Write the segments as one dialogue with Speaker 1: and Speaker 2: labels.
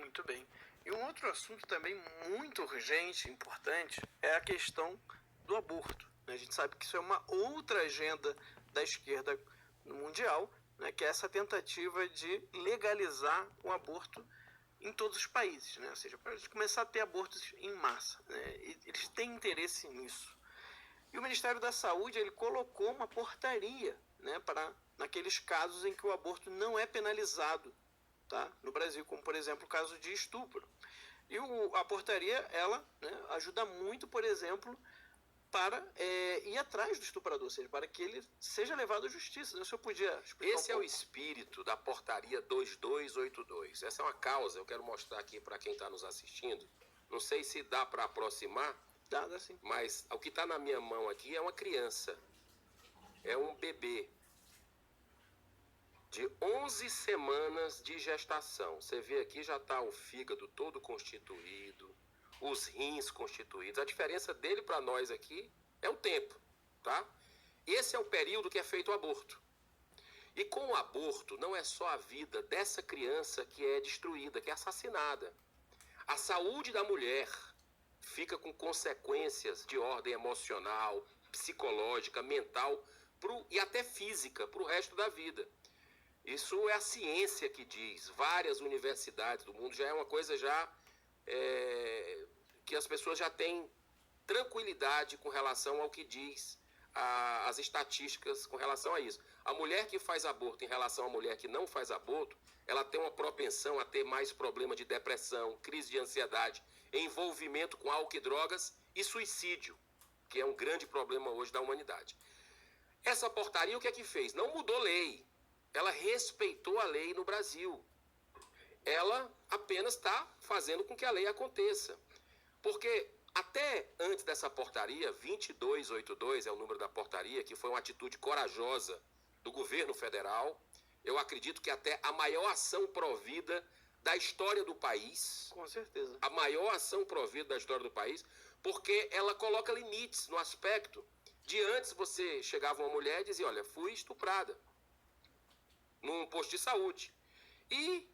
Speaker 1: Muito bem. E um outro assunto também muito urgente, importante, é a questão do aborto, né? A gente sabe que isso é uma outra agenda da esquerda mundial, né? Que é essa tentativa de legalizar o aborto em todos os países, né? Ou seja, para começar a ter abortos em massa, né? E eles têm interesse nisso. E o Ministério da Saúde ele colocou uma portaria, né, para naqueles casos em que o aborto não é penalizado, tá? No Brasil, como por exemplo o caso de estupro. E a portaria ela, né, ajuda muito, por exemplo, para ir atrás do estuprador, ou seja, para que ele seja levado à justiça. O senhor podia explicar
Speaker 2: Esse é o espírito da portaria 2282. Essa é uma causa, eu quero mostrar aqui para quem está nos assistindo. Não sei se dá para aproximar,
Speaker 1: Dá sim.
Speaker 2: mas o que está na minha mão aqui é uma criança. É um bebê de 11 semanas de gestação. Você vê aqui já está o fígado todo constituído, os rins constituídos. A diferença dele para nós aqui é o tempo, tá? Esse é o período que é feito o aborto. E com o aborto não é só a vida dessa criança que é destruída, que é assassinada. A saúde da mulher fica com consequências de ordem emocional, psicológica, mental e até física para o resto da vida. Isso é a ciência que diz. Várias universidades do mundo já é uma coisa que as pessoas já têm tranquilidade com relação ao que diz as estatísticas com relação a isso. A mulher que faz aborto em relação à mulher que não faz aborto, ela tem uma propensão a ter mais problema de depressão, crise de ansiedade, envolvimento com álcool e drogas e suicídio, que é um grande problema hoje da humanidade. Essa portaria o que é que fez? Não mudou lei. Ela respeitou a lei no Brasil. Ela apenas está fazendo com que a lei aconteça. Porque até antes dessa portaria, 2282 é o número da portaria, que foi uma atitude corajosa do governo federal. Eu acredito que até a maior ação provida da história do país.
Speaker 1: Com certeza.
Speaker 2: A maior ação provida da história do país, porque ela coloca limites no aspecto de antes você chegava uma mulher e dizia, olha, fui estuprada num posto de saúde. E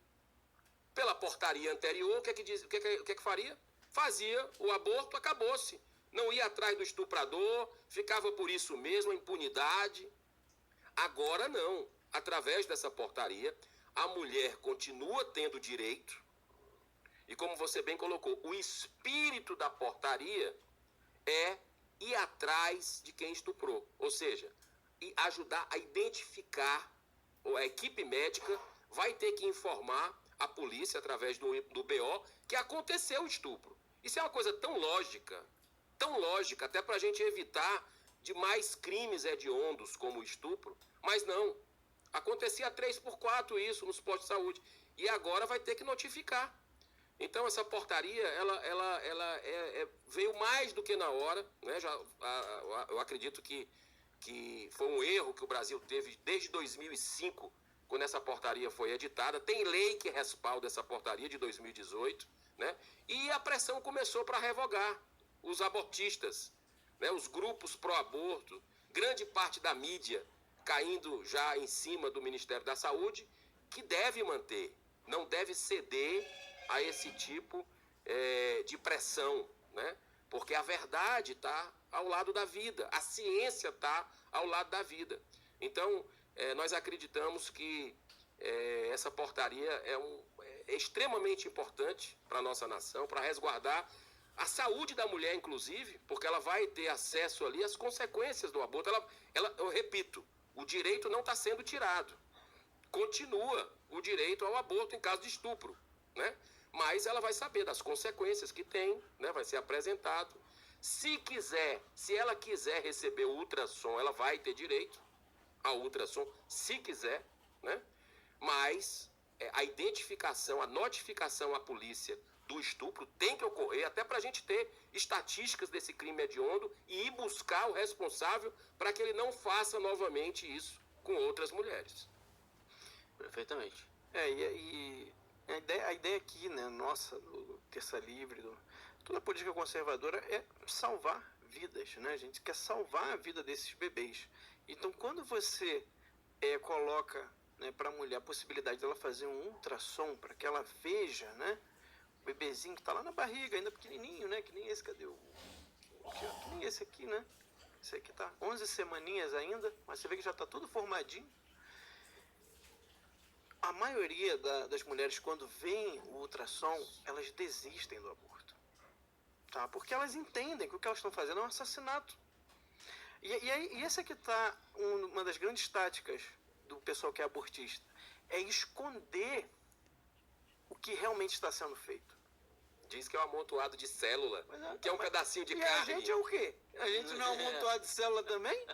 Speaker 2: pela portaria anterior, o que é que faria? Fazia o aborto, acabou-se. Não ia atrás do estuprador, ficava por isso mesmo, a impunidade. Agora não. Através dessa portaria, a mulher continua tendo direito. E como você bem colocou, o espírito da portaria é ir atrás de quem estuprou. Ou seja, ajudar a identificar, ou a equipe médica vai ter que informar a polícia, através do BO, que aconteceu o estupro. Isso é uma coisa tão lógica, até para a gente evitar de mais crimes hediondos como o estupro, mas não. Acontecia 3x4 isso nos postos de saúde. E agora vai ter que notificar. Então essa portaria, ela veio mais do que na hora, né? Eu acredito que foi um erro que o Brasil teve desde 2005, quando essa portaria foi editada. Tem lei que respalda essa portaria de 2018, né? E a pressão começou para revogar os abortistas, né? Os grupos pró-aborto, grande parte da mídia caindo já em cima do Ministério da Saúde, que deve manter, não deve ceder a esse tipo de pressão, né? Porque a verdade está ao lado da vida, a ciência está ao lado da vida. Então, nós acreditamos que essa portaria é extremamente importante para a nossa nação, para resguardar a saúde da mulher, inclusive, porque ela vai ter acesso ali às consequências do aborto. Eu repito, o direito não está sendo tirado. Continua o direito ao aborto em caso de estupro, né? Mas ela vai saber das consequências que tem, né? Vai ser apresentado. Se ela quiser receber o ultrassom, ela vai ter direito ao ultrassom, se quiser, né? Mas a identificação, a notificação à polícia do estupro tem que ocorrer, até para a gente ter estatísticas desse crime hediondo e ir buscar o responsável para que ele não faça novamente isso com outras mulheres.
Speaker 1: Perfeitamente. E a ideia aqui, né, nossa, do Terça Livre, toda a política conservadora é salvar vidas, né? A gente quer salvar a vida desses bebês. Então, quando você coloca, né, para a mulher a possibilidade dela fazer um ultrassom para que ela veja, né, bebezinho que tá lá na barriga, ainda pequenininho, né? Que nem esse, cadê o... Aqui, ó, que nem esse aqui, né? Esse aqui tá 11 semaninhas ainda, mas você vê que já tá tudo formadinho. A maioria das mulheres, quando veem o ultrassom, elas desistem do aborto. Tá? Porque elas entendem que o que elas estão fazendo é um assassinato. E essa aqui está uma das grandes táticas do pessoal que é abortista. É esconder o que realmente está sendo feito.
Speaker 2: Diz que é um amontoado de célula,
Speaker 1: É,
Speaker 2: que é um pedacinho de
Speaker 1: e
Speaker 2: carne.
Speaker 1: a gente é o quê? A gente não é um amontoado de célula também?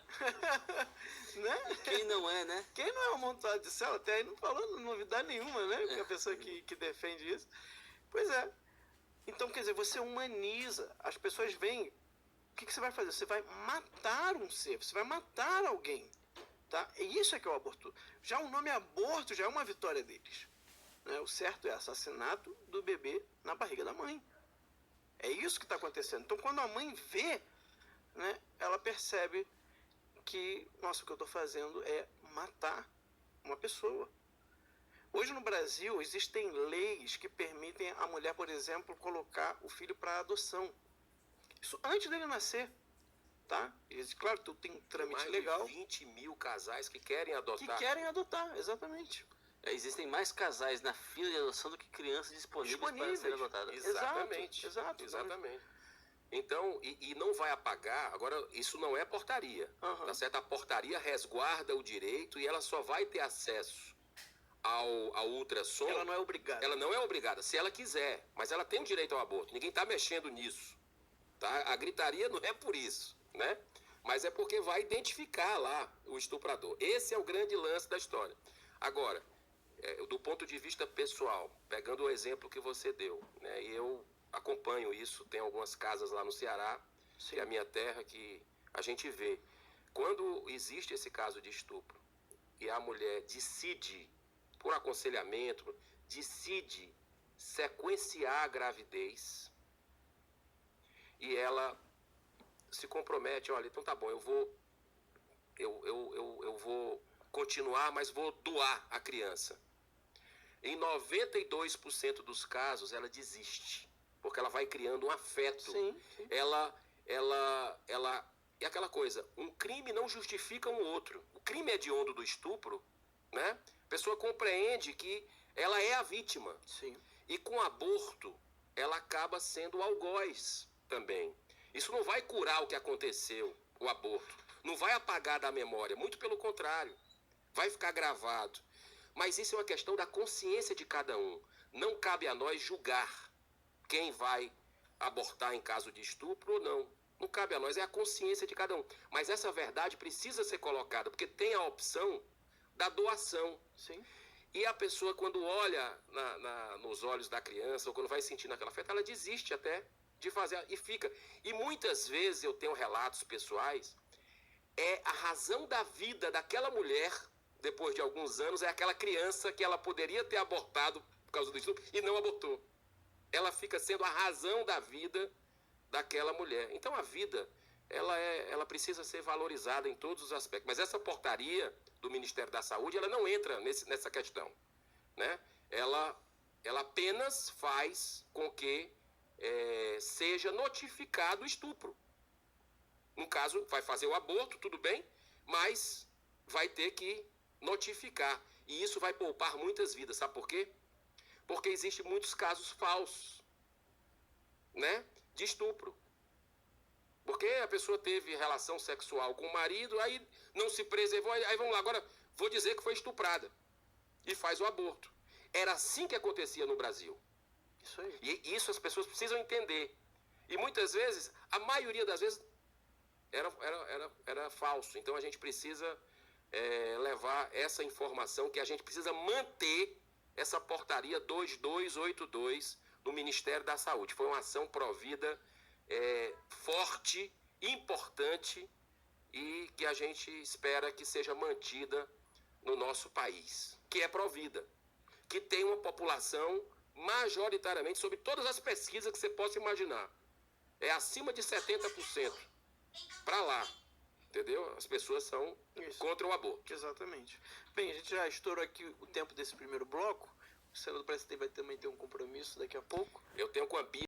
Speaker 1: Né?
Speaker 3: Quem não é, né?
Speaker 1: Quem não é um amontoado de célula? Até aí não falando novidade nenhuma, né? Porque a pessoa que defende isso. Pois é. Então, quer dizer, você humaniza. As pessoas veem. O que você vai fazer? Você vai matar um ser. Você vai matar alguém. Tá? E isso é que é o aborto. Já o nome aborto já é uma vitória deles. Né? O certo é assassinato do bebê na barriga da mãe. É isso que está acontecendo. Então, quando a mãe vê, né, ela percebe que, nossa, o que eu estou fazendo é matar uma pessoa. Hoje no Brasil existem leis que permitem a mulher, por exemplo, colocar o filho para adoção. Isso antes dele nascer. Tá? Claro, tu tem um trâmite
Speaker 2: Mais
Speaker 1: legal.
Speaker 2: de 20 mil casais que querem adotar.
Speaker 1: Que querem adotar, exatamente.
Speaker 3: Existem mais casais na fila de adoção do que crianças disponíveis para serem adotadas.
Speaker 2: Exatamente.
Speaker 1: Exato.
Speaker 2: Exatamente. Então, e não vai apagar, agora, isso não é portaria, tá certo? A portaria resguarda o direito e ela só vai ter acesso ao ultrassom.
Speaker 1: Ela não é obrigada.
Speaker 2: Ela não é obrigada, se ela quiser, mas ela tem o direito ao aborto. Ninguém está mexendo nisso, tá? A gritaria não é por isso, né? Mas é porque vai identificar lá o estuprador. Esse é o grande lance da história. Agora, do ponto de vista pessoal, pegando o exemplo que você deu, né? E eu acompanho isso, tem algumas casas lá no Ceará, que é a minha terra, que a gente vê. Quando existe esse caso de estupro e a mulher decide, por aconselhamento, decide sequenciar a gravidez e ela se compromete, olha, então tá bom, eu vou continuar, mas vou doar a criança. Em 92% dos casos ela desiste, porque ela vai criando um afeto.
Speaker 1: Sim.
Speaker 2: Ela é aquela coisa, um crime não justifica um outro. O crime hediondo do estupro, né? A pessoa compreende que ela é a vítima.
Speaker 1: Sim.
Speaker 2: E com aborto, ela acaba sendo o algoz também. Isso não vai curar o que aconteceu, o aborto. Não vai apagar da memória, muito pelo contrário. Vai ficar gravado. Mas isso é uma questão da consciência de cada um. Não cabe a nós julgar quem vai abortar em caso de estupro ou não. Não cabe a nós, é a consciência de cada um. Mas essa verdade precisa ser colocada, porque tem a opção da doação.
Speaker 1: Sim.
Speaker 2: E a pessoa, quando olha nos olhos da criança, ou quando vai sentindo aquela afeto, ela desiste até de fazer, e fica. E muitas vezes eu tenho relatos pessoais, é a razão da vida daquela mulher, depois de alguns anos, é aquela criança que ela poderia ter abortado por causa do estupro e não abortou. Ela fica sendo a razão da vida daquela mulher. Então a vida, ela precisa ser valorizada em todos os aspectos. Mas essa portaria do Ministério da Saúde, ela não entra nessa questão, né? Ela apenas faz com que seja notificado o estupro. No caso, vai fazer o aborto, tudo bem, mas vai ter que notificar. E isso vai poupar muitas vidas. Sabe por quê? Porque existem muitos casos falsos, né, de estupro. Porque a pessoa teve relação sexual com o marido, aí não se preservou, aí vamos lá, agora vou dizer que foi estuprada. E faz o aborto. Era assim que acontecia no Brasil.
Speaker 1: Isso aí.
Speaker 2: E isso as pessoas precisam entender. E muitas vezes, a maioria das vezes, era falso. Então a gente precisa levar essa informação, que a gente precisa manter essa portaria 2282 do Ministério da Saúde. Foi uma ação provida forte, importante e que a gente espera que seja mantida no nosso país, que é provida, que tem uma população majoritariamente, sobre todas as pesquisas que você possa imaginar, é acima de 70% para lá, entendeu? As pessoas são contra o aborto.
Speaker 1: Exatamente. Bem, a gente já estourou aqui o tempo desse primeiro bloco. O senador parece que vai também ter um compromisso daqui a pouco.
Speaker 2: Eu tenho com a Bia